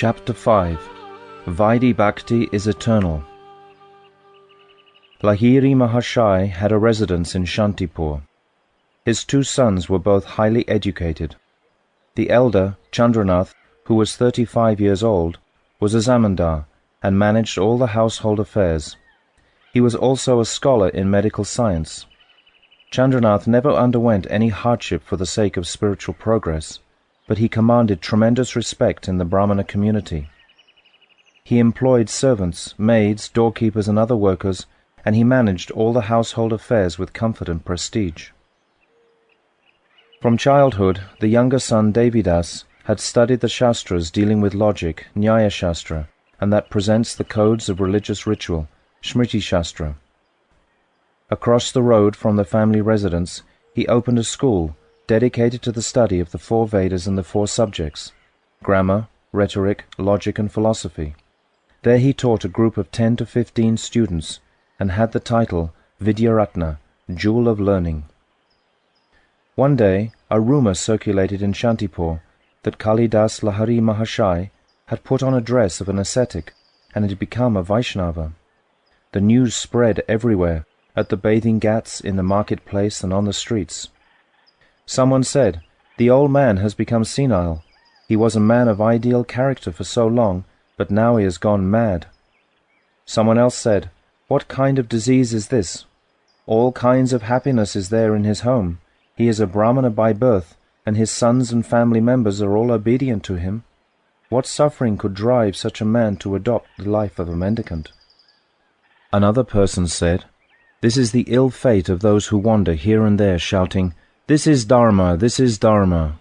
Chapter 5 Vaidhi Bhakti is Eternal. Lahiri Mahashai had a residence in Shantipur. His two sons were both highly educated. The elder, Chandranath, who was 35 years old, was a zamindar and managed all the household affairs. He was also a scholar in medical science. Chandranath never underwent any hardship for the sake of spiritual progress, but he commanded tremendous respect in the Brahmana community. He employed servants, maids, doorkeepers and other workers, and he managed all the household affairs with comfort and prestige. From childhood, the younger son Devidas had studied the Shastras dealing with logic, Nyaya Shastra, and that presents the codes of religious ritual, Smriti Shastra. Across the road from the family residence, he opened a school dedicated to the study of the four Vedas and the four subjects, grammar, rhetoric, logic and philosophy. There he taught a group of 10 to 15 students and had the title Vidyaratna, Jewel of Learning. One day, a rumor circulated in Shantipur that Kalidas Lahari Mahashai had put on a dress of an ascetic and had become a Vaishnava. The news spread everywhere, at the bathing ghats, in the marketplace and on the streets. Someone said, "The old man has become senile. He was a man of ideal character for so long, but now he has gone mad." Someone else said, "What kind of disease is this? All kinds of happiness is there in his home. He is a Brahmana by birth, and his sons and family members are all obedient to him. What suffering could drive such a man to adopt the life of a mendicant?" Another person said, "This is the ill fate of those who wander here and there shouting, 'This is Dharma, this is Dharma.'"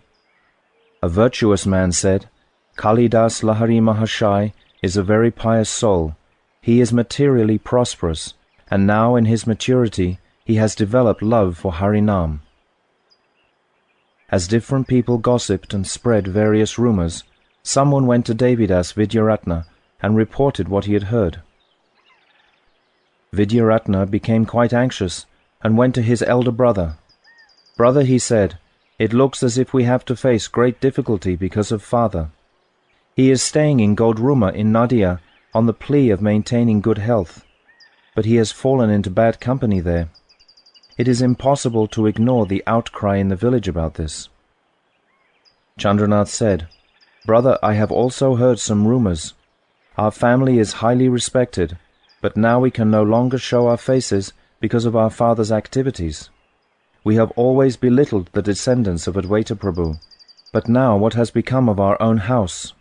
A virtuous man said, "Kalidas Lahari Mahashai is a very pious soul. He is materially prosperous, and now in his maturity he has developed love for Harinam." As different people gossiped and spread various rumors, someone went to Devidas Vidyaratna and reported what he had heard. Vidyaratna became quite anxious and went to his elder brother. "Brother," he said, "it looks as if we have to face great difficulty because of father. He is staying in Godruma in Nadia on the plea of maintaining good health, but he has fallen into bad company there. It is impossible to ignore the outcry in the village about this." Chandranath said, "Brother, I have also heard some rumors. Our family is highly respected, but now we can no longer show our faces because of our father's activities. We have always belittled the descendants of Advaita Prabhu, but now what has become of our own house?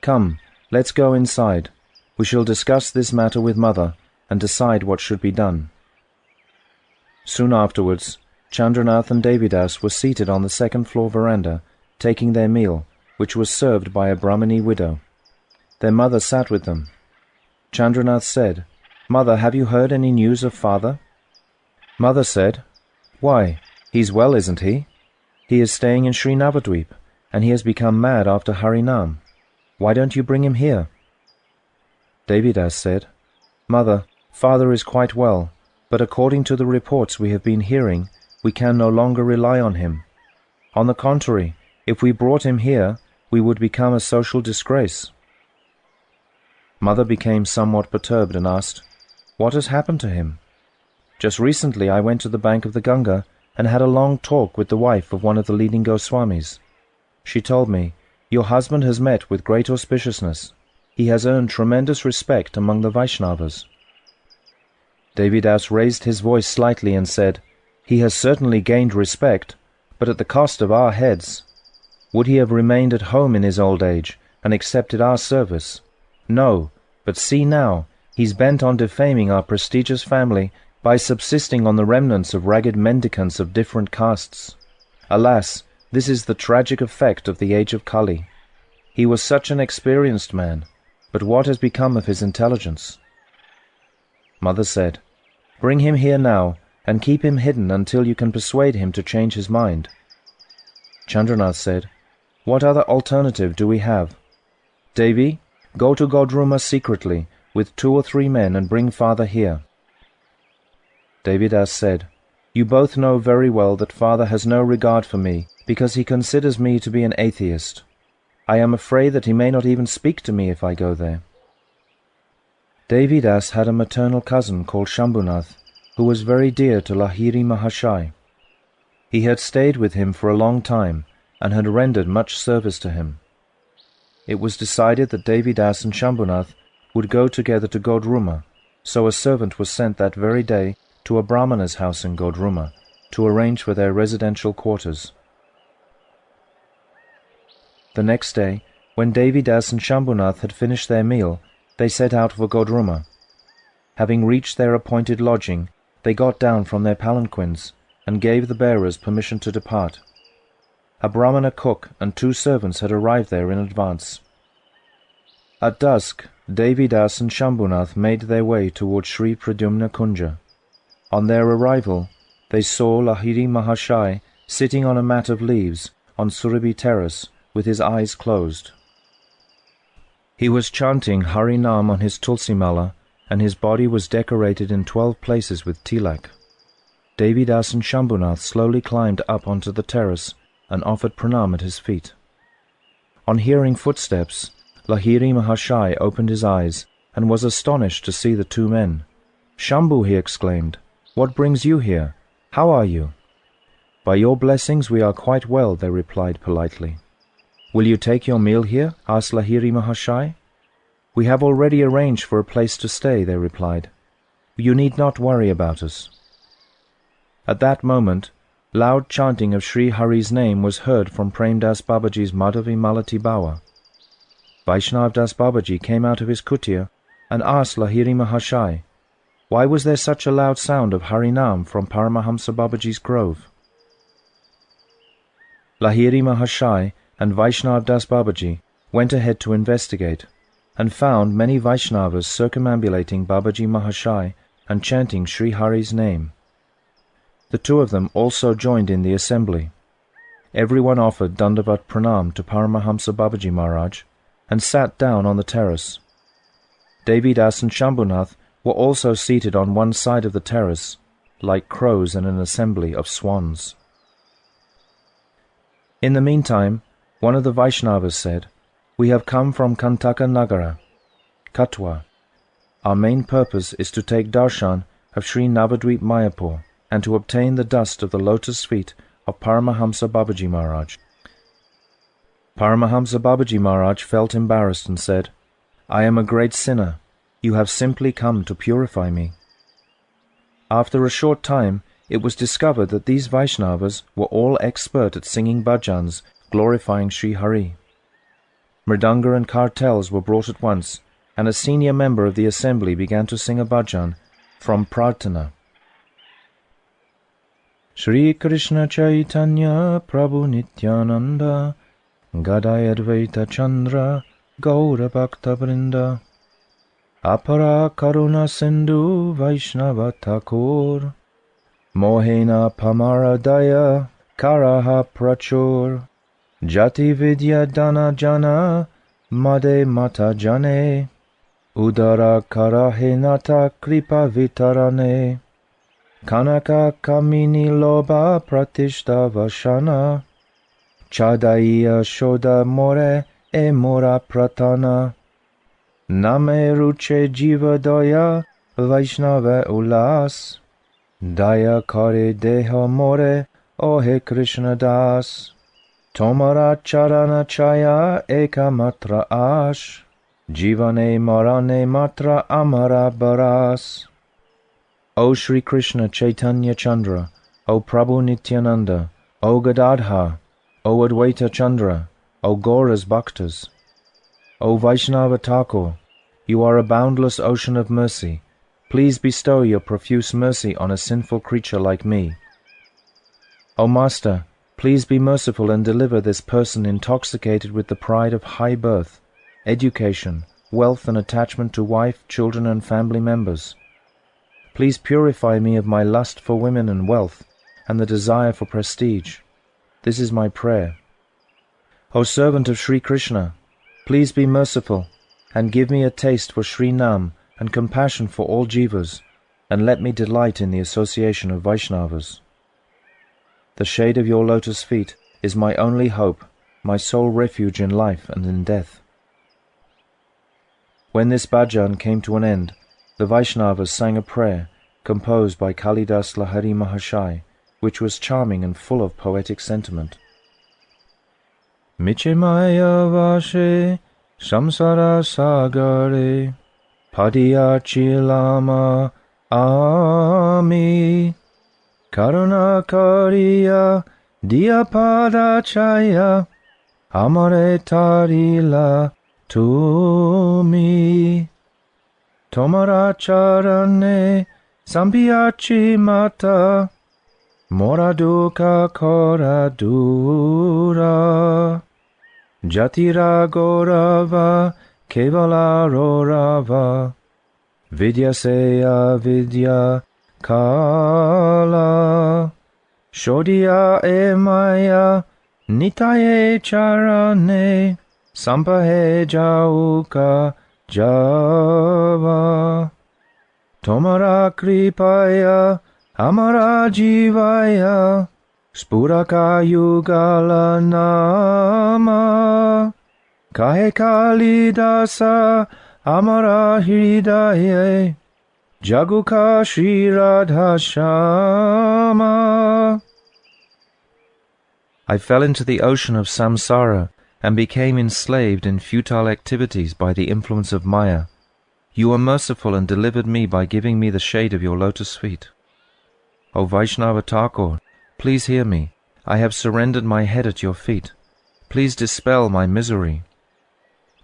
Come, let's go inside. We shall discuss this matter with mother and decide what should be done." Soon afterwards, Chandranath and Devidas were seated on the second-floor veranda, taking their meal, which was served by a Brahmini widow. Their mother sat with them. Chandranath said, "Mother, have you heard any news of father?" Mother said, "Why, he's well, isn't he? He is staying in Sri Navadvip, and he has become mad after Harinam. Why don't you bring him here?" Devidas said, "Mother, father is quite well, but according to the reports we have been hearing, we can no longer rely on him. On the contrary, if we brought him here, we would become a social disgrace." Mother became somewhat perturbed and asked, "What has happened to him?" "Just recently I went to the bank of the Ganga and had a long talk with the wife of one of the leading Goswamis. She told me, 'Your husband has met with great auspiciousness. He has earned tremendous respect among the Vaishnavas.'" Devidas raised his voice slightly and said, "He has certainly gained respect, but at the cost of our heads. Would he have remained at home in his old age and accepted our service? No, but see now, he's bent on defaming our prestigious family by subsisting on the remnants of ragged mendicants of different castes. Alas, this is the tragic effect of the age of Kali. He was such an experienced man, but what has become of his intelligence?" Mother said, "Bring him here now, and keep him hidden until you can persuade him to change his mind." Chandranath said, "What other alternative do we have? Devi, go to Godruma secretly with 2 or 3 men and bring father here." Devidas said, "You both know very well that father has no regard for me because he considers me to be an atheist. I am afraid that he may not even speak to me if I go there." Devi Das had a maternal cousin called Shambhunath, who was very dear to Lahiri Mahashai. He had stayed with him for a long time and had rendered much service to him. It was decided that Devi Das and Shambhunath would go together to Godruma, so a servant was sent that very day to a Brahmana's house in Godruma to arrange for their residential quarters. The next day, when Devi Das and Shambhunath had finished their meal, they set out for Godruma. Having reached their appointed lodging, they got down from their palanquins and gave the bearers permission to depart. A Brahmana cook and 2 servants had arrived there in advance. At dusk, Devi Das and Shambhunath made their way towards Sri Pradyumna Kunja. On their arrival, they saw Lahiri Mahashai sitting on a mat of leaves on Surabhi terrace with his eyes closed. He was chanting Harinam on his Tulsi Mala, and his body was decorated in 12 places with tilak. Devi Das and Shambhunath slowly climbed up onto the terrace and offered pranam at his feet. On hearing footsteps, Lahiri Mahashai opened his eyes and was astonished to see the 2 men. "Shambhu," he exclaimed, "what brings you here? How are you?" "By your blessings we are quite well," they replied politely. "Will you take your meal here?" asked Lahiri Mahashai. "We have already arranged for a place to stay," they replied. "You need not worry about us." At that moment, loud chanting of Sri Hari's name was heard from Prem Das Babaji's Madhavi Malati Bawa. Vaishnav Das Babaji came out of his kutir and asked Lahiri Mahashai, why was there such a loud sound of Harinam from Paramahamsa Babaji's grove? Lahiri Mahashai and Vaishnav Das Babaji went ahead to investigate, and found many Vaishnavas circumambulating Babaji Mahashai and chanting Sri Hari's name. The 2 of them also joined in the assembly. Everyone offered Dandavat Pranam to Paramahamsa Babaji Maharaj and sat down on the terrace. Devi Das and Shambhunath were also seated on one side of the terrace, like crows in an assembly of swans. In the meantime, one of the Vaishnavas said, "We have come from Kantaka Nagara, Katwa. Our main purpose is to take darshan of Sri Navadvip Mayapur and to obtain the dust of the lotus feet of Paramahamsa Babaji Maharaj." Paramahamsa Babaji Maharaj felt embarrassed and said, "I am a great sinner. You have simply come to purify me." After a short time, it was discovered that these Vaishnavas were all expert at singing bhajans glorifying Sri Hari. Mridanga and kartels were brought at once, and a senior member of the assembly began to sing a bhajan from Prarthana. Shri Krishna Chaitanya Prabhu Nityananda Gadai Advaita Chandra Gaura Bhakta Vrinda Apara Karuna Sindhu Vaishnava Thakur Mohena Pamaradaya Karaha Prachur Jati Vidya Dana Jana Made Mata Jane Udara Karahe Nata Kripa Vitarane Kanaka Kamini Loba Pratishta Vashana Chadaiya Shoda More E Mora Pratana Name Ruche Jaiva-dharma Vaishnava Ulas Daya Kare Deha More Ohe Krishna Das Tomara Charana Chaya Eka Matra Ash Jivane Marane Matra Amara Baras. O Shri Krishna Chaitanya Chandra, O Prabhu Nityananda, O Gadadha, O Advaita Chandra, O Gaura's Bhaktas, O Vaishnava Thakur, you are a boundless ocean of mercy. Please bestow your profuse mercy on a sinful creature like me. O Master, please be merciful and deliver this person intoxicated with the pride of high birth, education, wealth and attachment to wife, children and family members. Please purify me of my lust for women and wealth, and the desire for prestige. This is my prayer. O servant of Sri Krishna, please be merciful, and give me a taste for Sri Nam and compassion for all jivas, and let me delight in the association of Vaishnavas. The shade of your lotus feet is my only hope, my sole refuge in life and in death. When this bhajan came to an end, the Vaishnavas sang a prayer composed by Kalidas Lahari Mahashai, which was charming and full of poetic sentiment. Miche maya vashe samsara sagare padiya chilama ami karuna kariya diyapada chaya amare tarila tumi tomara charane sampiyachi mata moraduka koradura jatira gorava kevala rorava vidyaseya vidya kala shodya emaya nitaye charane sampahe jauka java tomara kripaya amara jivaya spuraka yugala nama kahe kalidasa amara hridaye jaguka shri radha shama. I fell into the ocean of samsara and became enslaved in futile activities by the influence of Maya. You were merciful and delivered me by giving me the shade of your lotus feet. O Vaishnava Thakur, please hear me. I have surrendered my head at your feet. Please dispel my misery.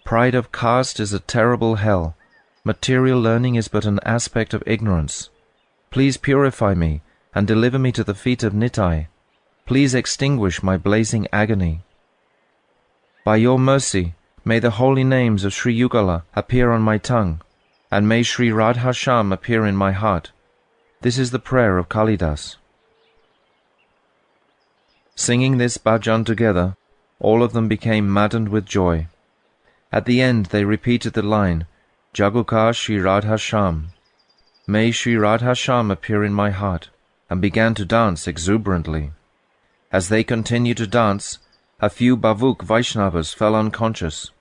Pride of caste is a terrible hell. Material learning is but an aspect of ignorance. Please purify me and deliver me to the feet of Nitai. Please extinguish my blazing agony. By your mercy, may the holy names of Sri Yugala appear on my tongue, and may Sri Radha Sham appear in my heart. This is the prayer of Kalidas. Singing this bhajan together, all of them became maddened with joy. At the end they repeated the line, Jaguka Sri Radha Sham. May Sri Radha Sham appear in my heart, and began to dance exuberantly. As they continued to dance, a few Bhavuk Vaishnavas fell unconscious.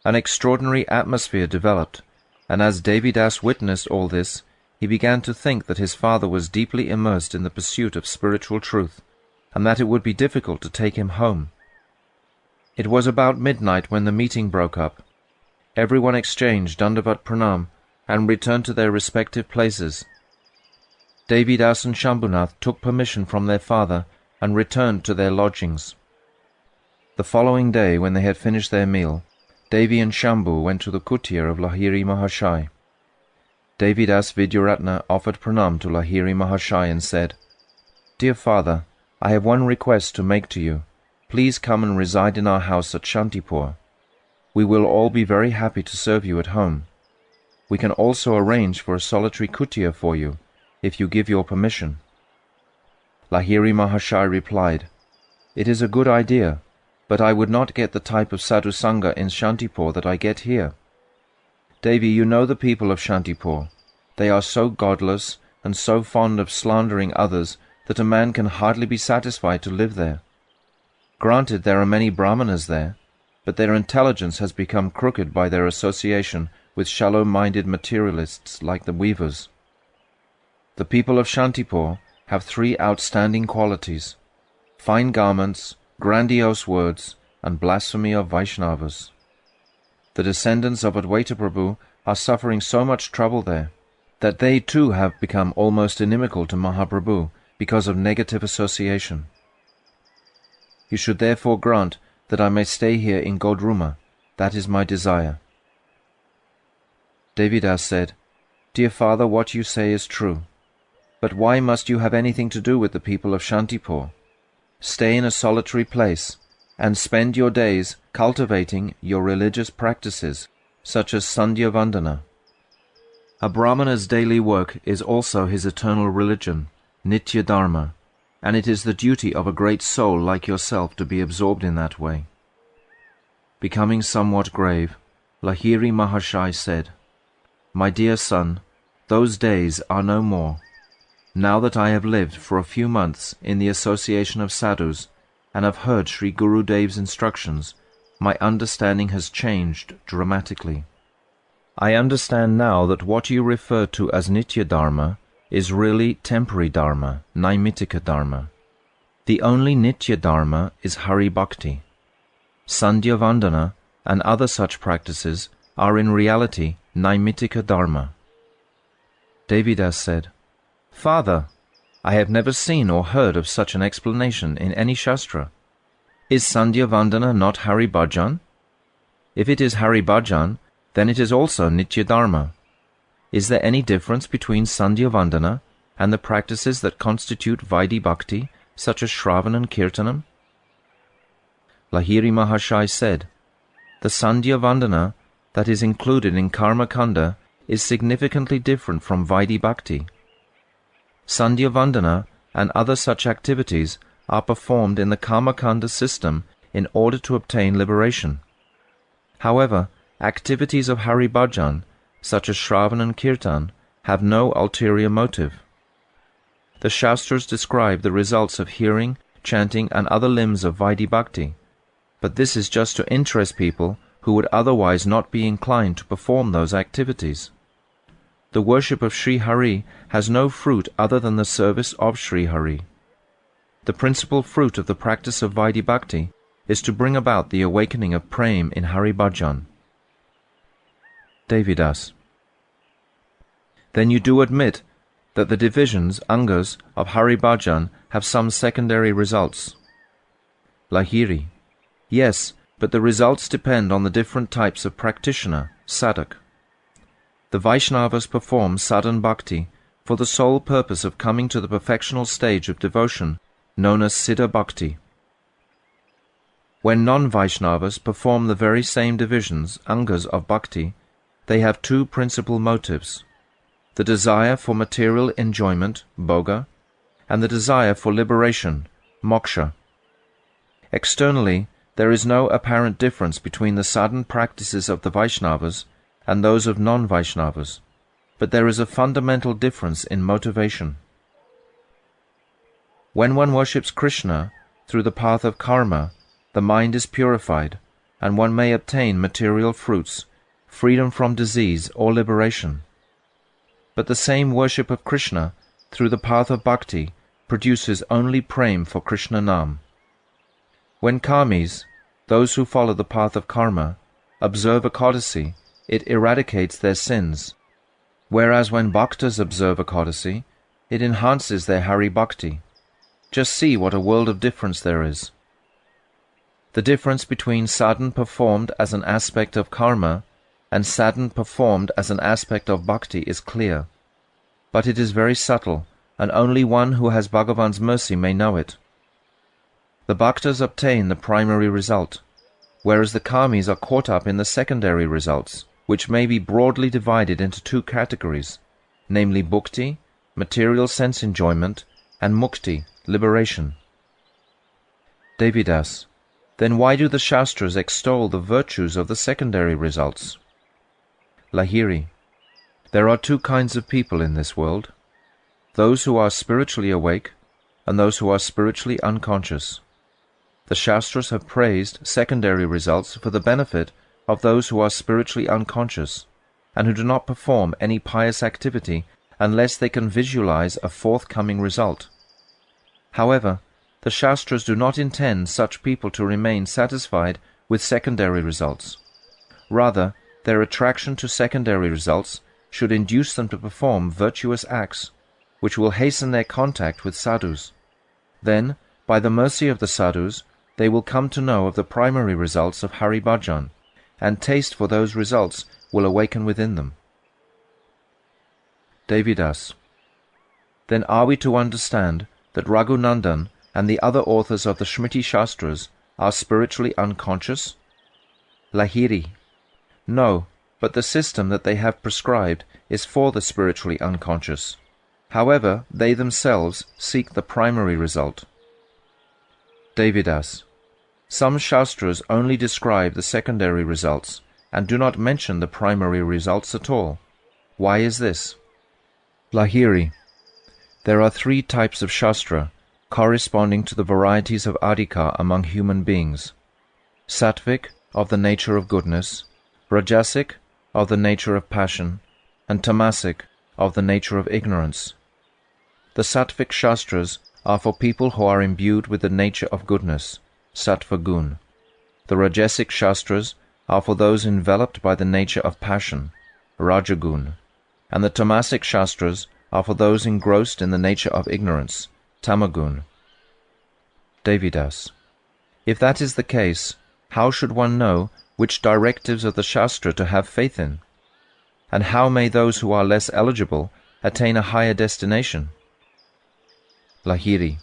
An extraordinary atmosphere developed, and as Devidas witnessed all this, he began to think that his father was deeply immersed in the pursuit of spiritual truth, and that it would be difficult to take him home. It was about midnight when the meeting broke up. Everyone exchanged Dandavat Pranam and returned to their respective places. Devidas and Shambhunath took permission from their father and returned to their lodgings. The following day, when they had finished their meal, Devi and Shambhu went to the kutir of Lahiri Mahashai. Devidas Vidyaratna offered pranam to Lahiri Mahashai and said, Dear father, I have one request to make to you. Please come and reside in our house at Shantipur. We will all be very happy to serve you at home. We can also arrange for a solitary kutir for you, if you give your permission. Lahiri Mahashai replied, It is a good idea, but I would not get the type of sadhusanga in Shantipur that I get here. Devi, you know the people of Shantipur. They are so godless and so fond of slandering others that a man can hardly be satisfied to live there. Granted, there are many brahmanas there, but their intelligence has become crooked by their association with shallow-minded materialists like the weavers. The people of Shantipur have three outstanding qualities: fine garments, grandiose words, and blasphemy of Vaishnavas. The descendants of Advaita Prabhu are suffering so much trouble there that they too have become almost inimical to Mahaprabhu because of negative association. You should therefore grant that I may stay here in Godruma. That is my desire. Devidas said, Dear father, what you say is true. But why must you have anything to do with the people of Shantipur? Stay in a solitary place, and spend your days cultivating your religious practices, such as Sandhya Vandana. A Brahmana's daily work is also his eternal religion, Nitya-dharma, and it is the duty of a great soul like yourself to be absorbed in that way. Becoming somewhat grave, Lahiri Mahashai said, My dear son, those days are no more. Now that I have lived for a few months in the association of sadhus, and have heard Sri Gurudev's instructions, my understanding has changed dramatically. I understand now that what you refer to as Nitya-dharma is really temporary dharma, Naimittika dharma. The only Nitya-dharma is Hari Bhakti. Sandhya Vandana and other such practices are in reality Naimittika dharma. Devidas said, Father, I have never seen or heard of such an explanation in any Shastra. Is Sandhya Vandana not Hari Bhajan? If it is Hari Bhajan, then it is also Nitya Dharma. Is there any difference between Sandhya Vandana and the practices that constitute Vaidhi Bhakti, such as Shravan and Kirtanam? Lahiri Mahashai said, the Sandhya Vandana that is included in Karma Kanda is significantly different from Vaidhi Bhakti. Sandhya Vandana and other such activities are performed in the Karma Kanda system in order to obtain liberation. However, activities of Hari Bhajan, such as Shravan and Kirtan, have no ulterior motive. The Shastras describe the results of hearing, chanting, and other limbs of Vaidhi Bhakti, but this is just to interest people who would otherwise not be inclined to perform those activities. The worship of Sri Hari has no fruit other than the service of Sri Hari. The principal fruit of the practice of Vaidhi Bhakti is to bring about the awakening of Prem in Hari Bhajan. Devidas. Then you do admit that the divisions, angas, of Hari Bhajan have some secondary results. Lahiri. Yes, but the results depend on the different types of practitioner, sadhak. The Vaishnavas perform sadhan bhakti for the sole purpose of coming to the perfectional stage of devotion known as siddha bhakti. When non-Vaishnavas perform the very same divisions, angas of bhakti, they have two principal motives: the desire for material enjoyment, bhoga, and the desire for liberation, moksha. Externally, there is no apparent difference between the sadhan practices of the Vaishnavas and those of non-Vaishnavas, but there is a fundamental difference in motivation. When one worships Krishna through the path of karma, the mind is purified, and one may obtain material fruits, freedom from disease or liberation. But the same worship of Krishna through the path of bhakti produces only prem for Krishna Nam. When karmis, those who follow the path of karma, observe Ekadasi, it eradicates their sins, whereas when bhaktas observe Ekadasi, it enhances their Hari Bhakti. Just see what a world of difference there is. The difference between sadhan performed as an aspect of karma and sadhan performed as an aspect of bhakti is clear, but it is very subtle, and only one who has Bhagavan's mercy may know it. The bhaktas obtain the primary result, whereas the karmis are caught up in the secondary results, which may be broadly divided into two categories, namely bhukti, material sense enjoyment, and mukti, liberation. Devidas. Then why do the Shastras extol the virtues of the secondary results? Lahiri. There are two kinds of people in this world: those who are spiritually awake and those who are spiritually unconscious. The Shastras have praised secondary results for the benefit of those who are spiritually unconscious and who do not perform any pious activity unless they can visualize a forthcoming result. However, the Shastras do not intend such people to remain satisfied with secondary results. Rather, their attraction to secondary results should induce them to perform virtuous acts, which will hasten their contact with sadhus. Then, by the mercy of the sadhus, they will come to know of the primary results of Hari Bhajan, and taste for those results will awaken within them. Devidas. Then are we to understand that Raghunandan and the other authors of the Smriti Shastras are spiritually unconscious? Lahiri. No, but the system that they have prescribed is for the spiritually unconscious. However, they themselves seek the primary result. Devidas. Some Shastras only describe the secondary results and do not mention the primary results at all. Why is this? Lahiri. There are three types of Shastra, corresponding to the varieties of adhika among human beings. Sattvic, of the nature of goodness, Rajasic, of the nature of passion, and Tamasic, of the nature of ignorance. The Sattvic Shastras are for people who are imbued with the nature of goodness, Sattva Gun. The Rajasic Shastras are for those enveloped by the nature of passion, Rajagun. And the Tamasic Shastras are for those engrossed in the nature of ignorance, Tamagun. Devidas. If that is the case, how should one know which directives of the Shastra to have faith in? And how may those who are less eligible attain a higher destination? Lahiri.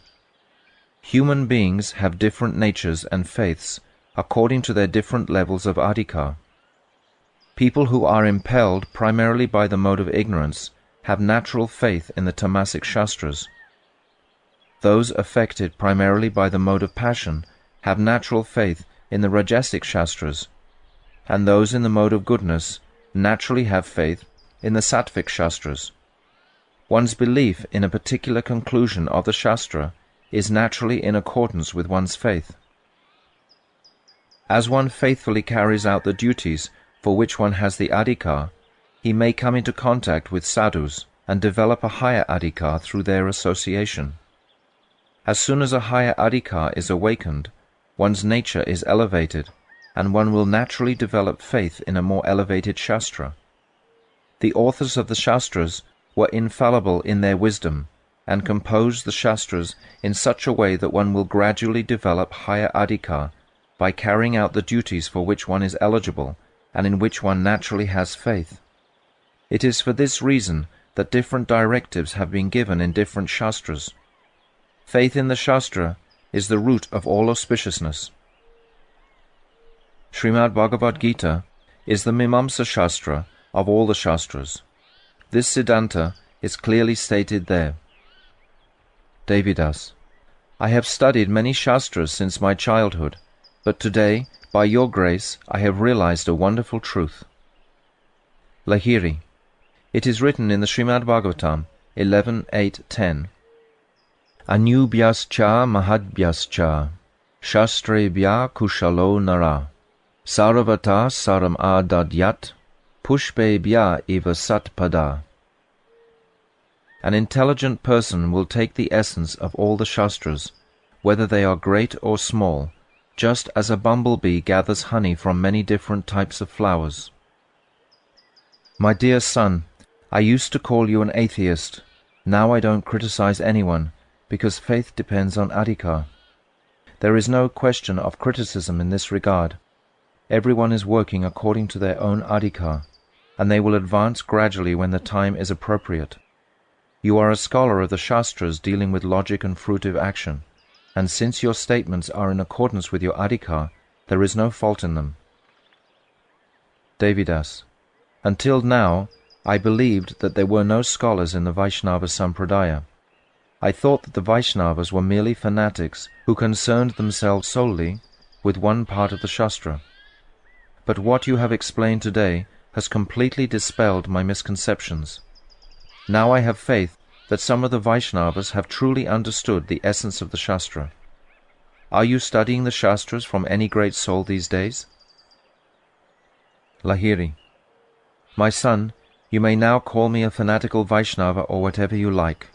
Human beings have different natures and faiths according to their different levels of adhika. People who are impelled primarily by the mode of ignorance have natural faith in the Tamasic Shastras. Those affected primarily by the mode of passion have natural faith in the Rajasic Shastras, and those in the mode of goodness naturally have faith in the Sattvic Shastras. One's belief in a particular conclusion of the Shastra is naturally in accordance with one's faith. As one faithfully carries out the duties for which one has the adhikar, he may come into contact with sadhus and develop a higher adhikar through their association. As soon as a higher adhikar is awakened, one's nature is elevated, and one will naturally develop faith in a more elevated Shastra. The authors of the Shastras were infallible in their wisdom, and composed the Shastras in such a way that one will gradually develop higher adhikar by carrying out the duties for which one is eligible and in which one naturally has faith. It is for this reason that different directives have been given in different Shastras. Faith in the Shastra is the root of all auspiciousness. Srimad Bhagavad Gita is the Mimamsa Shastra of all the Shastras. This Siddhanta is clearly stated there. Devidas. I have studied many Shastras since my childhood, but today, by your grace, I have realized a wonderful truth. Lahiri. It is written in the Srimad Bhagavatam 11.8.10. Anyubhyascha mahadhyascha shastrebhya kushalo nara saravata saram adadyat pushpebhya eva satpada. An intelligent person will take the essence of all the Shastras, whether they are great or small, just as a bumblebee gathers honey from many different types of flowers. My dear son, I used to call you an atheist. Now I don't criticize anyone, because faith depends on adhikar. There is no question of criticism in this regard. Everyone is working according to their own adhikar, and they will advance gradually when the time is appropriate. You are a scholar of the Shastras dealing with logic and fruitive action, and since your statements are in accordance with your adhikar, there is no fault in them. Devidas. Until now, I believed that there were no scholars in the Vaishnava Sampradaya. I thought that the Vaishnavas were merely fanatics who concerned themselves solely with one part of the Shastra. But what you have explained today has completely dispelled my misconceptions. Now I have faith that some of the Vaishnavas have truly understood the essence of the Shastra. Are you studying the Shastras from any great soul these days? Lahiri. My son, you may now call me a fanatical Vaishnava or whatever you like.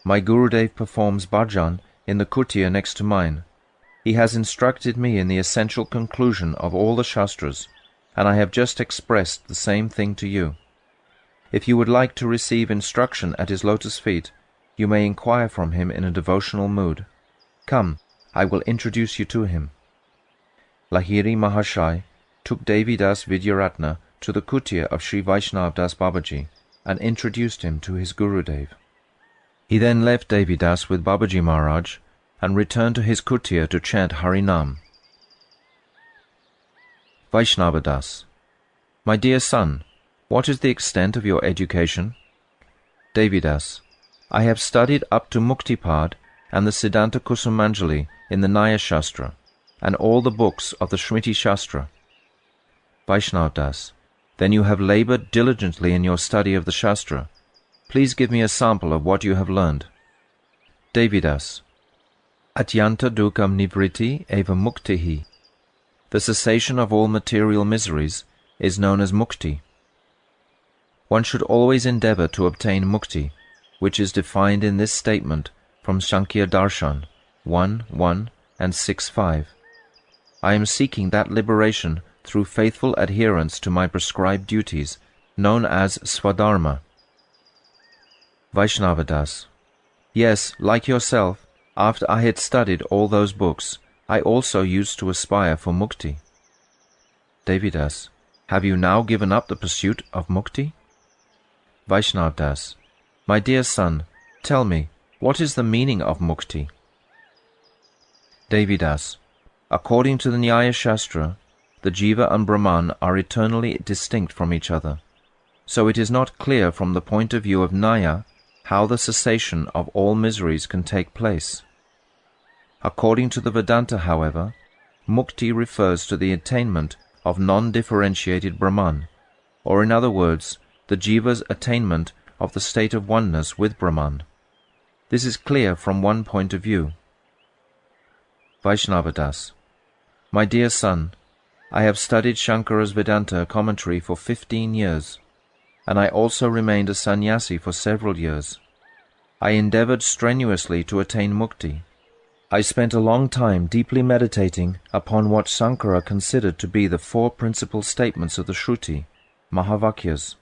My Gurudev performs bhajan in the kutia next to mine. He has instructed me in the essential conclusion of all the Shastras, and I have just expressed the same thing to you. If you would like to receive instruction at his lotus feet, you may inquire from him in a devotional mood. Come, I will introduce you to him. Lahiri Mahashai took Devidas Vidyaratna to the kutia of Sri Vaishnav Das Babaji and introduced him to his Gurudev. He then left Devidas with Babaji Maharaj and returned to his kutia to chant Harinam. Vaishnavadas. My dear son, what is the extent of your education? Devidas. I have studied up to Muktipad and the Siddhanta Kusumanjali in the Nyaya Shastra, and all the books of the Shmriti Shastra. Vaishnavdas. Then you have labored diligently in your study of the Shastra. Please give me a sample of what you have learned. Devidas. Atyanta dukam nivritti eva muktihi. The cessation of all material miseries is known as mukti. One should always endeavor to obtain mukti, which is defined in this statement from Sankhya Darshan 1.1 and 6.5. I am seeking that liberation through faithful adherence to my prescribed duties, known as Swadharma. Vaishnavadas. Yes, like yourself, after I had studied all those books, I also used to aspire for mukti. Devidas. Have you now given up the pursuit of mukti? Vaishnavdas. My dear son, tell me, what is the meaning of mukti? Devidas. According to the Nyaya Shastra, the Jiva and Brahman are eternally distinct from each other, so it is not clear from the point of view of Nyaya how the cessation of all miseries can take place. According to the Vedanta, however, mukti refers to the attainment of non-differentiated Brahman, or in other words, the Jiva's attainment of the state of oneness with Brahman. This is clear from one point of view. Vaishnavadas. My dear son, I have studied Shankara's Vedanta commentary for 15 years, and I also remained a sannyasi for several years. I endeavored strenuously to attain mukti. I spent a long time deeply meditating upon what Shankara considered to be the four principal statements of the Shruti, Mahavakyas.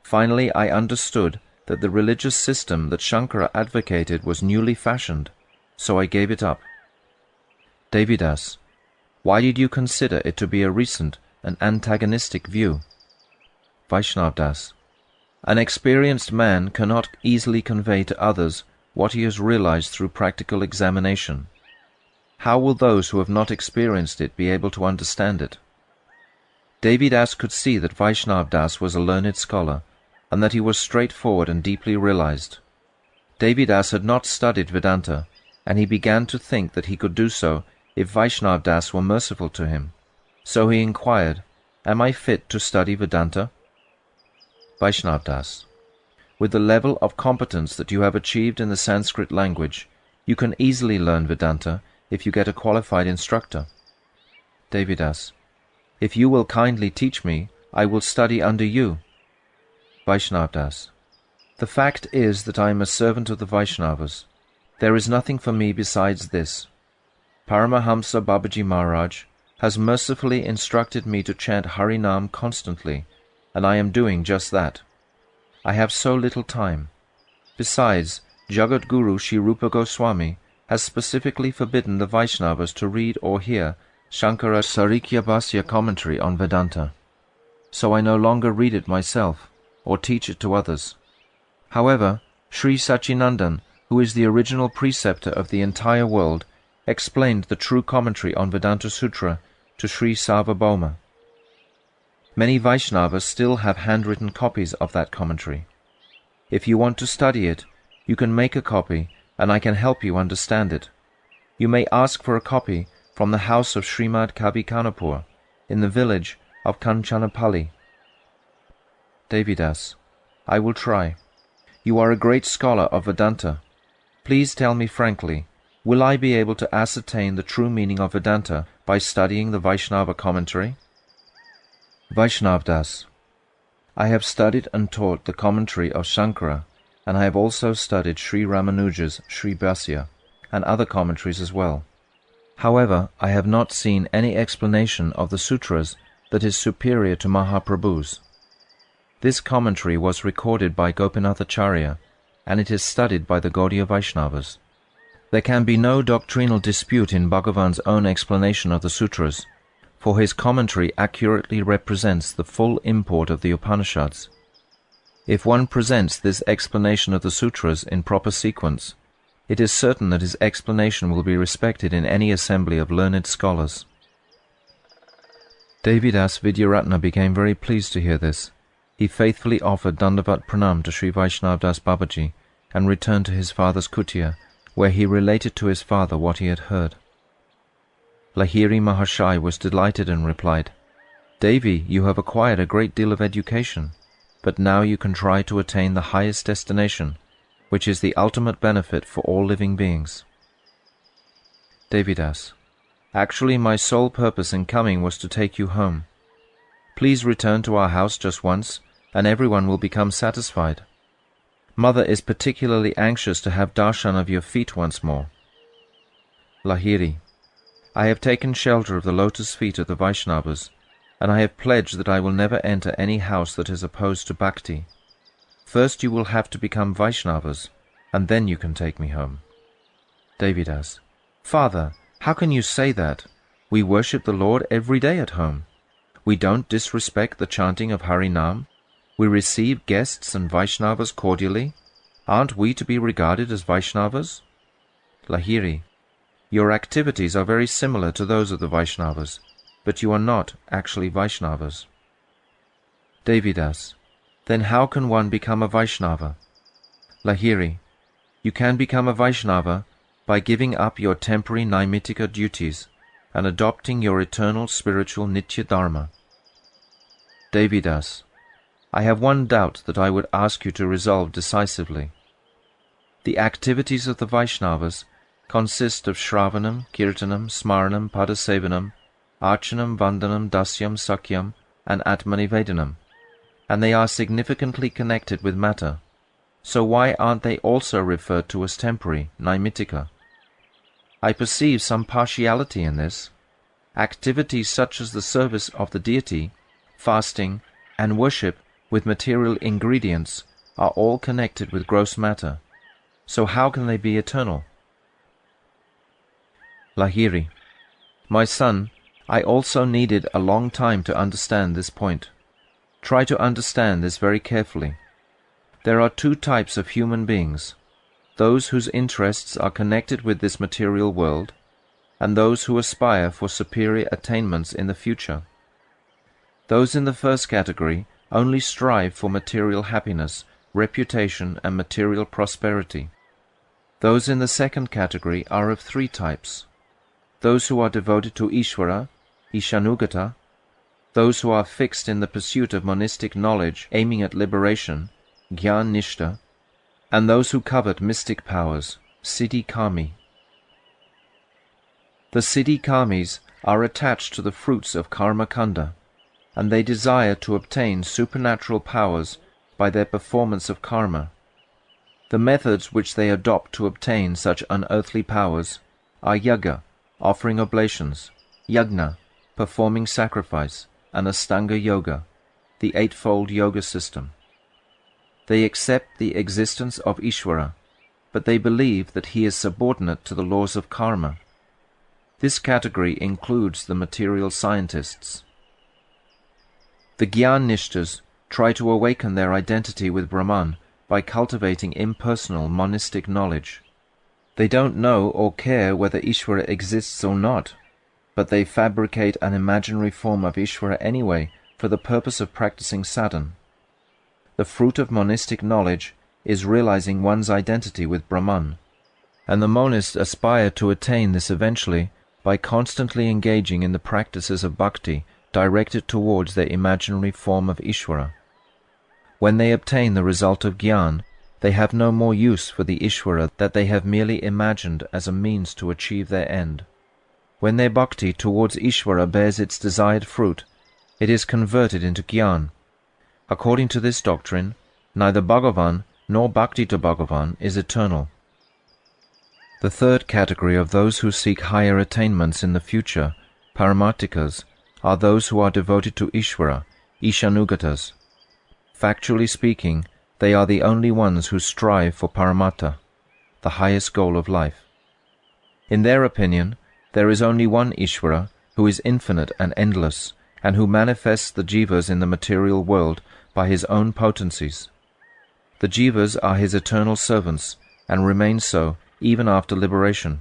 Finally, I understood that the religious system that Shankara advocated was newly fashioned, so I gave it up. Devidas. Why did you consider it to be a recent and antagonistic view? Vaishnavdas. An experienced man cannot easily convey to others what he has realized through practical examination. How will those who have not experienced it be able to understand it? Devidas could see that Vaishnavdas was a learned scholar, and that he was straightforward and deeply realized. Devidas had not studied Vedanta, and he began to think that he could do so if Vaishnavdas were merciful to him. So he inquired, Am I fit to study Vedanta? Vaishnavdas. With the level of competence that you have achieved in the Sanskrit language, you can easily learn Vedanta if you get a qualified instructor. Devidas. If you will kindly teach me, I will study under you. Vaishnavdas. The fact is that I am a servant of the Vaishnavas. There is nothing for me besides this. Paramahamsa Babaji Maharaj has mercifully instructed me to chant Harinam constantly, and I am doing just that. I have so little time. Besides, Jagat Guru Sri Rupa Goswami has specifically forbidden the Vaishnavas to read or hear Shankara's Sarikyabhasya commentary on Vedanta, so I no longer read it myself or teach it to others. However, Sri Sachinandan, who is the original preceptor of the entire world, explained the true commentary on Vedanta Sutra to Sri Sarvabhauma. Many Vaishnavas still have handwritten copies of that commentary. If you want to study it, you can make a copy, and I can help you understand it. You may ask for a copy from the house of Srimad Kavi Kanapur, in the village of Kanchanapalli. Devidas. I will try. You are a great scholar of Vedanta. Please tell me frankly, will I be able to ascertain the true meaning of Vedanta by studying the Vaishnava commentary? Vaishnavdas. I have studied and taught the commentary of Shankara, and I have also studied Sri Ramanuja's Sri Bhasya and other commentaries as well. However, I have not seen any explanation of the sutras that is superior to Mahaprabhu's. This commentary was recorded by Gopinathacharya, and it is studied by the Gaudiya Vaishnavas. There can be no doctrinal dispute in Bhagavan's own explanation of the sutras, for his commentary accurately represents the full import of the Upanishads. If one presents this explanation of the sutras in proper sequence, it is certain that his explanation will be respected in any assembly of learned scholars. Devidas Vidyaratna became very pleased to hear this. He faithfully offered Dandavat Pranam to Sri Vaishnavdas Babaji and returned to his father's kutia, where he related to his father what he had heard. Lahiri Mahashai was delighted and replied, Devi, you have acquired a great deal of education, but now you can try to attain the highest destination, which is the ultimate benefit for all living beings. Devidas. Actually, my sole purpose in coming was to take you home. Please return to our house just once, and everyone will become satisfied. Mother is particularly anxious to have darshan of your feet once more. Lahiri. I have taken shelter of the lotus feet of the Vaishnavas, and I have pledged that I will never enter any house that is opposed to bhakti. First you will have to become Vaishnavas, and then you can take me home. Devidas. Father, how can you say that? We worship the Lord every day at home. We don't disrespect the chanting of Harinam. We receive guests and Vaishnavas cordially. Aren't we to be regarded as Vaishnavas? Lahiri. Your activities are very similar to those of the Vaishnavas, but you are not actually Vaishnavas. Devidas. Then how can one become a Vaishnava? Lahiri. You can become a Vaishnava by giving up your temporary Naimittika duties and adopting your eternal spiritual Nitya-dharma. Devidas. I have one doubt that I would ask you to resolve decisively. The activities of the Vaishnavas consist of Shravanam, Kirtanam, Smaranam, Padasevanam, Archanam, Vandanam, Dasyam, Sakyam, and Atmanivedanam, and they are significantly connected with matter. So why aren't they also referred to as temporary, Naimittika? I perceive some partiality in this. Activities such as the service of the deity, fasting, and worship with material ingredients are all connected with gross matter. So how can they be eternal? Lahiri. My son, I also needed a long time to understand this point. Try to understand this very carefully. There are two types of human beings: those whose interests are connected with this material world, and those who aspire for superior attainments in the future. Those in the first category only strive for material happiness, reputation, and material prosperity. Those in the second category are of three types: those who are devoted to Ishvara, Ishanugata, those who are fixed in the pursuit of monistic knowledge aiming at liberation, Gyan-nishta, and those who covet mystic powers, Siddhi-kami. The Siddhi-kamis are attached to the fruits of karma-kanda, and they desire to obtain supernatural powers by their performance of karma. The methods which they adopt to obtain such unearthly powers are yaga, offering oblations, yagna, performing sacrifice, and Astanga Yoga, the eightfold yoga system. They accept the existence of Ishvara, but they believe that he is subordinate to the laws of karma. This category includes the material scientists. The Gyan-nishtas try to awaken their identity with Brahman by cultivating impersonal monistic knowledge. They don't know or care whether Ishvara exists or not, but they fabricate an imaginary form of Ishvara anyway for the purpose of practicing sadhana. The fruit of monistic knowledge is realizing one's identity with Brahman, and the monists aspire to attain this eventually by constantly engaging in the practices of bhakti directed towards their imaginary form of Ishvara. When they obtain the result of Gyan, they have no more use for the Ishvara that they have merely imagined as a means to achieve their end. When their bhakti towards Ishvara bears its desired fruit, it is converted into Gyan. According to this doctrine, neither Bhagavan nor bhakti to Bhagavan is eternal. The third category of those who seek higher attainments in the future, Paramartikas, are those who are devoted to Ishvara, Ishanugatas. Factually speaking, they are the only ones who strive for Paramatta, the highest goal of life. In their opinion, there is only one Ishvara who is infinite and endless, and who manifests the jivas in the material world by his own potencies. The jivas are his eternal servants, and remain so even after liberation.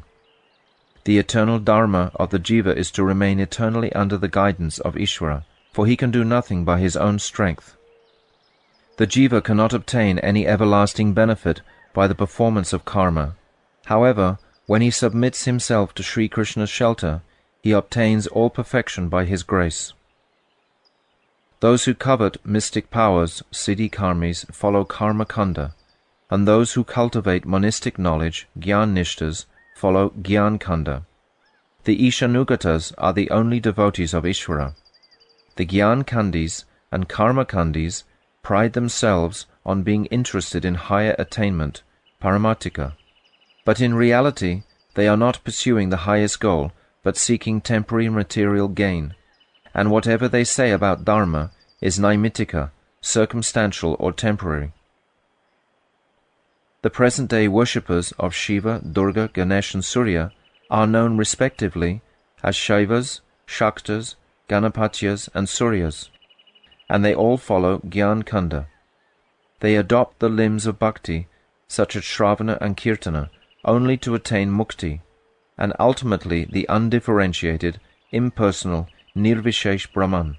The eternal dharma of the jiva is to remain eternally under the guidance of Ishvara, for he can do nothing by his own strength. The jiva cannot obtain any everlasting benefit by the performance of karma. However, when he submits himself to Sri Krishna's shelter, he obtains all perfection by his grace. Those who covet mystic powers, siddhi-karmis, follow karma-kanda, and those who cultivate monistic knowledge, gyan-nishtas, follow gyan-kanda. The Ishanugatas are the only devotees of Ishvara. The Gyan-kandis and Karma-kandis pride themselves on being interested in higher attainment, Paramartika. But in reality, they are not pursuing the highest goal, but seeking temporary material gain, and whatever they say about Dharma is Naimittika, circumstantial or temporary. The present-day worshippers of Shiva, Durga, Ganesh and Surya are known respectively as Shaivas, Shaktas, Ganapatyas and Suryas, and they all follow Gyan-kanda. They adopt the limbs of bhakti, such as Shravana and Kirtana, only to attain mukti, and ultimately the undifferentiated, impersonal, nirvishesh Brahman.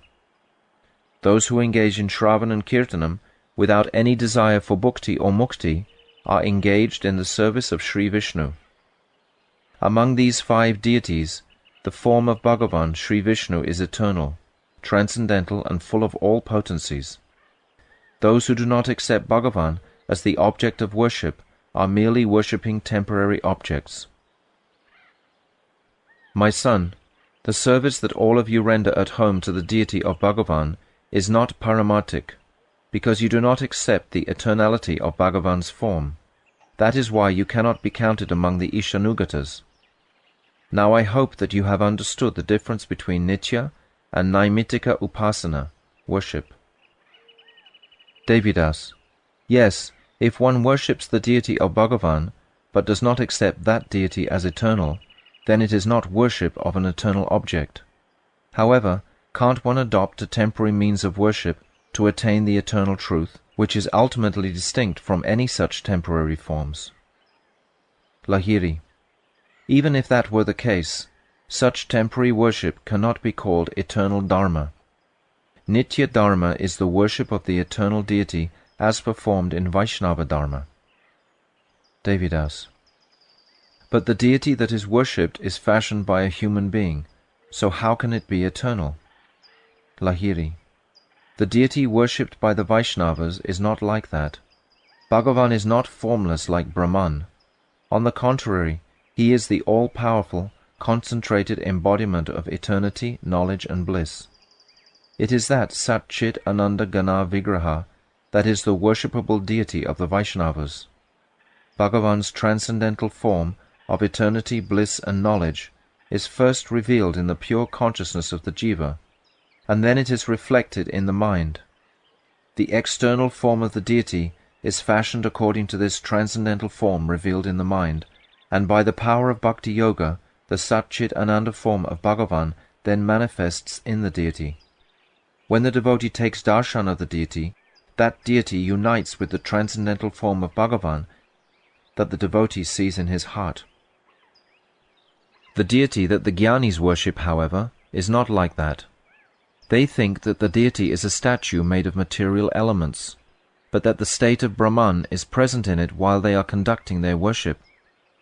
Those who engage in Shravana and Kirtanam without any desire for bhukti or mukti are engaged in the service of Sri Vishnu. Among these 5 deities, the form of Bhagavan, Sri Vishnu, is eternal, transcendental and full of all potencies. Those who do not accept Bhagavan as the object of worship are merely worshipping temporary objects. My son, the service that all of you render at home to the deity of Bhagavan is not paramartic, because you do not accept the eternality of Bhagavan's form. That is why you cannot be counted among the Ishanugatas. Now I hope that you have understood the difference between Nitya and Naimittika Upasana, worship. Devidas: yes, if one worships the deity of Bhagavan, but does not accept that deity as eternal, then it is not worship of an eternal object. However, can't one adopt a temporary means of worship to attain the eternal truth, which is ultimately distinct from any such temporary forms? Lahiri: even if that were the case, such temporary worship cannot be called eternal dharma. Nitya dharma is the worship of the eternal deity as performed in Vaishnava-dharma. Devidas: but the deity that is worshipped is fashioned by a human being, so how can it be eternal? Lahiri: the deity worshipped by the Vaishnavas is not like that. Bhagavan is not formless like Brahman. On the contrary, he is the all-powerful, concentrated embodiment of eternity, knowledge and bliss. It is that Sat Chit Ananda Gana Vigraha that is the worshipable deity of the Vaishnavas. Bhagavan's transcendental form of eternity, bliss and knowledge is first revealed in the pure consciousness of the jiva, and then it is reflected in the mind. The external form of the deity is fashioned according to this transcendental form revealed in the mind, and by the power of Bhakti Yoga, the Sat Chit Ananda form of Bhagavan then manifests in the deity. When the devotee takes darshan of the deity, that deity unites with the transcendental form of Bhagavan that the devotee sees in his heart. The deity that the Jnanis worship, however, is not like that. They think that the deity is a statue made of material elements, but that the state of Brahman is present in it while they are conducting their worship,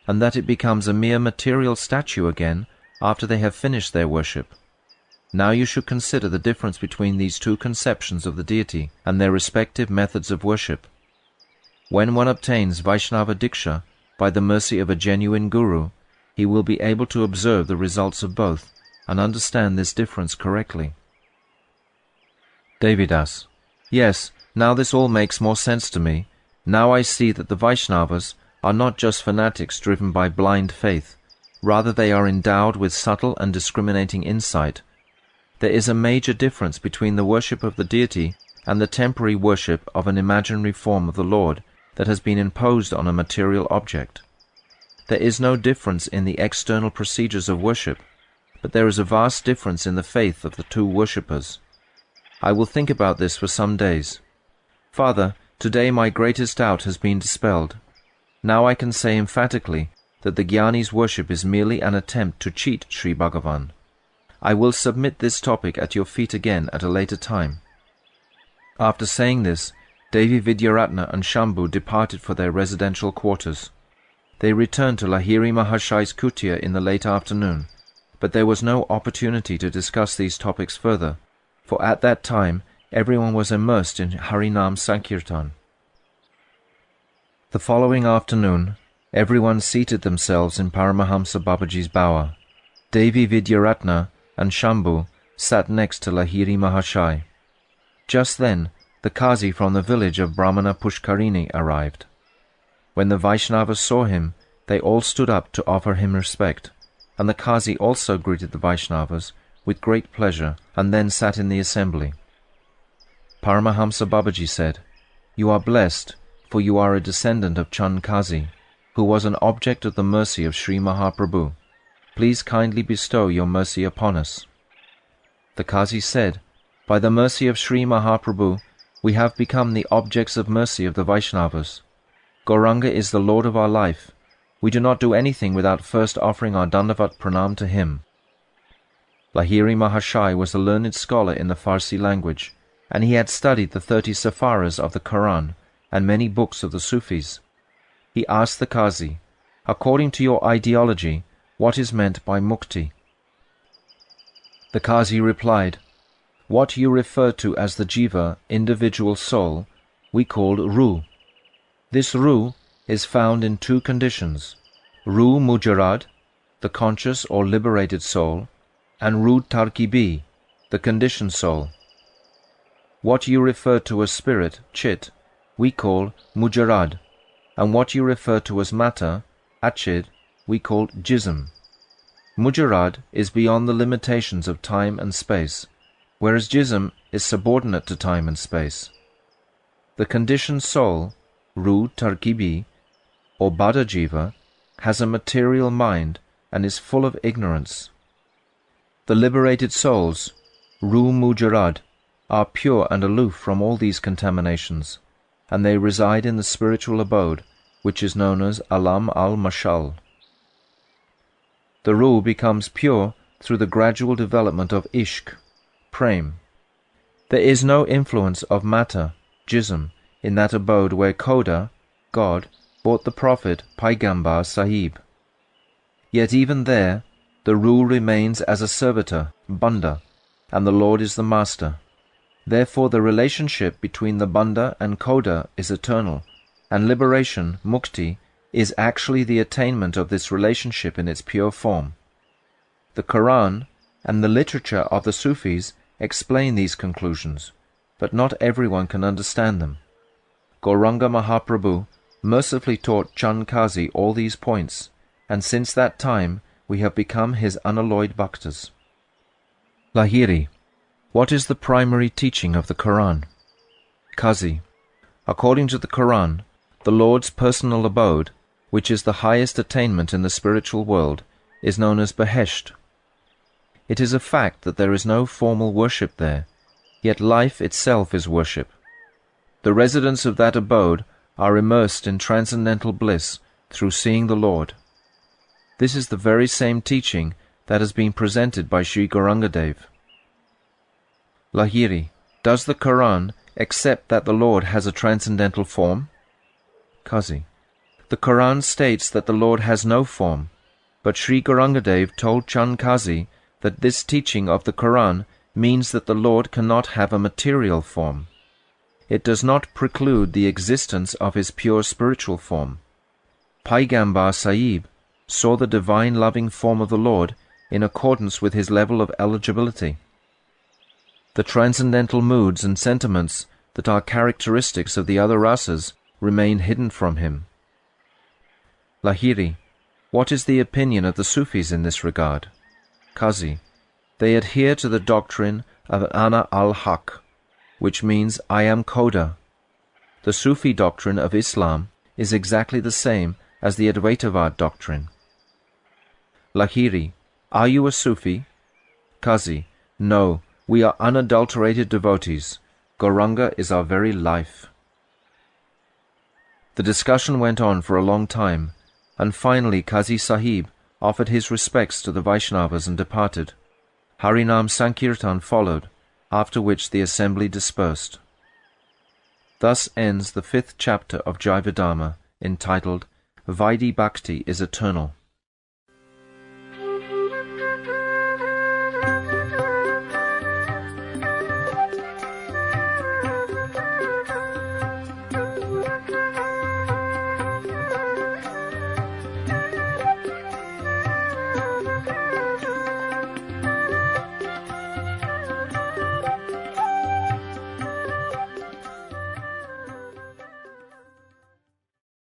and that it becomes a mere material statue again after they have finished their worship. Now you should consider the difference between these two conceptions of the deity and their respective methods of worship. When one obtains Vaishnava Diksha by the mercy of a genuine guru, he will be able to observe the results of both and understand this difference correctly. Devidas: yes, now this all makes more sense to me. Now I see that the Vaishnavas are not just fanatics driven by blind faith. Rather, they are endowed with subtle and discriminating insight. There is a major difference between the worship of the deity and the temporary worship of an imaginary form of the Lord that has been imposed on a material object. There is no difference in the external procedures of worship, but there is a vast difference in the faith of the two worshippers. I will think about this for some days. Father, today my greatest doubt has been dispelled. Now I can say emphatically that the Jnanis' worship is merely an attempt to cheat Sri Bhagavan. I will submit this topic at your feet again at a later time. After saying this, Devi Vidyaratna and Shambhu departed for their residential quarters. They returned to Lahiri Mahashai's kutia in the late afternoon, but there was no opportunity to discuss these topics further, for at that time everyone was immersed in Harinam Sankirtan. The following afternoon, everyone seated themselves in Paramahamsa Babaji's bower. Devi Vidyaratna and Shambhu sat next to Lahiri Mahashai. Just then, the Qazi from the village of Brahmana Pushkarini arrived. When the Vaishnavas saw him, they all stood up to offer him respect, and the Qazi also greeted the Vaishnavas with great pleasure and then sat in the assembly. Paramahamsa Babaji said, "You are blessed, for you are a descendant of Chand Qazi, who was an object of the mercy of Sri Mahaprabhu. Please kindly bestow your mercy upon us." The Qazi said, "By the mercy of Sri Mahaprabhu, we have become the objects of mercy of the Vaishnavas. Gauranga is the Lord of our life. We do not do anything without first offering our Dandavat Pranam to him." Lahiri Mahashai was a learned scholar in the Farsi language, and he had studied the 30 Safaras of the Quran and many books of the Sufis. He asked the Qazi, "According to your ideology, what is meant by mukti?" The Qazi replied, "What you refer to as the jiva, individual soul, we call ruh. This ruh is found in 2 conditions, ruh mujarrad, the conscious or liberated soul, and ruh tarkibi, the conditioned soul. What you refer to as spirit, chit, we call mujarrad, and what you refer to as matter, achid, we call jism. Mujarrad is beyond the limitations of time and space, whereas jism is subordinate to time and space. The conditioned soul, ruh tarkibi, or Bada Jiva, has a material mind and is full of ignorance. The liberated souls, ruh mujarrad, are pure and aloof from all these contaminations, and they reside in the spiritual abode, which is known as Alam al-Mashal. The ruh becomes pure through the gradual development of ishq, prem. There is no influence of matter, jism, in that abode where Khoda, God, brought the Prophet Paigambar Sahib. Yet even there, the ruh remains as a servitor, banda, and the Lord is the master. Therefore the relationship between the banda and Khoda is eternal, and liberation, mukti, is actually the attainment of this relationship in its pure form. The Quran and the literature of the Sufis explain these conclusions, but not everyone can understand them. Gauranga Mahaprabhu mercifully taught Chand Qazi all these points, and since that time we have become his unalloyed bhaktas. Lahiri, what is the primary teaching of the Quran? Qazi, according to the Quran, the Lord's personal abode, which is the highest attainment in the spiritual world, is known as Behesht. It is a fact that there is no formal worship there, yet life itself is worship. The residents of that abode are immersed in transcendental bliss through seeing the Lord. This is the very same teaching that has been presented by Sri Gauranga Dev. Lahiri, does the Quran accept that the Lord has a transcendental form? Qazi, the Quran states that the Lord has no form, but Sri Gauranga Dev told Chand Qazi that this teaching of the Quran means that the Lord cannot have a material form. It does not preclude the existence of his pure spiritual form. Paigambar Sahib saw the divine loving form of the Lord in accordance with his level of eligibility. The transcendental moods and sentiments that are characteristics of the other rasas remain hidden from him. Lahiri, what is the opinion of the Sufis in this regard? Qazi, they adhere to the doctrine of Ana al-Haq, which means I am Khoda. The Sufi doctrine of Islam is exactly the same as the Advaitavad doctrine. Lahiri, are you a Sufi? Qazi, no, we are unadulterated devotees. Gauranga is our very life. The discussion went on for a long time, and finally Qazi Sahib offered his respects to the Vaishnavas and departed. Harinam Sankirtan followed, after which the assembly dispersed. Thus ends the 5th chapter of Jaiva-dharma, entitled Vaidhi Bhakti is Eternal.